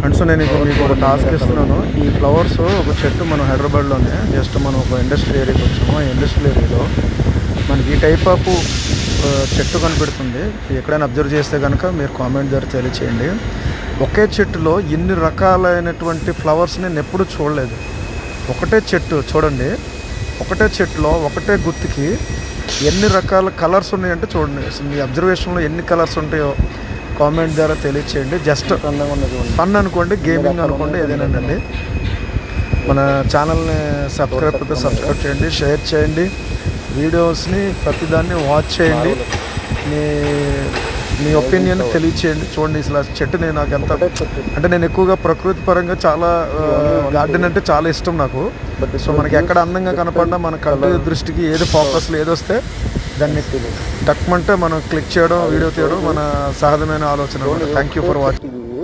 And so నేను ఇప్పుడు మీకు ఒక టాస్క్ ఇస్తున్నాను. ఈ ఫ్లవర్స్ ఒక చెట్టు మనం హైదరాబాద్లోనే జస్ట్ మనం ఒక ఇండస్ట్రియల్ ఏరియాకి వచ్చాము. ఆ ఇండస్ట్రియల్ ఏరియాలో మనకి ఈ టైప్ ఆఫ్ చెట్టు కనిపెడుతుంది. ఎక్కడైనా అబ్జర్వ్ చేస్తే కనుక మీరు కామెంట్ ద్వారా తెలియచేయండి. ఒకే చెట్టులో ఇన్ని రకాలైనటువంటి ఫ్లవర్స్ని నేను ఎప్పుడూ చూడలేదు. ఒకటే చెట్టు చూడండి, ఒకటే చెట్టులో ఒకటే గుత్తికి ఎన్ని రకాల కలర్స్ ఉన్నాయంటే చూడండి. మీ అబ్జర్వేషన్లో ఎన్ని కలర్స్ ఉంటాయో కామెంట్ ద్వారా తెలియచేయండి. జస్ట్ ఫన్ అనుకోండి, గేమింగ్ అనుకోండి, ఏదైనానండి. మన ఛానల్ని సబ్స్క్రైబ్ చేయండి, షేర్ చేయండి, వీడియోస్ని ప్రతిదాన్ని వాచ్ చేయండి. మీ ఒపీనియన్ తెలియచేయండి. చూడండి అసలు చెట్టుని నాకు ఎంత అంటే నేను ఎక్కువగా ప్రకృతి పరంగా చాలా గార్డెన్ అంటే చాలా ఇష్టం నాకు. సో మనకి ఎక్కడ అందంగా కనపడినా మన కళ్ళు దృష్టికి ఏది ఫోకస్లో ఏది వస్తే దాన్ని టక్మంటే మనం క్లిక్ చేయడం, వీడియో తీయడం మన సహజమైన ఆలోచన. Thank you for watching.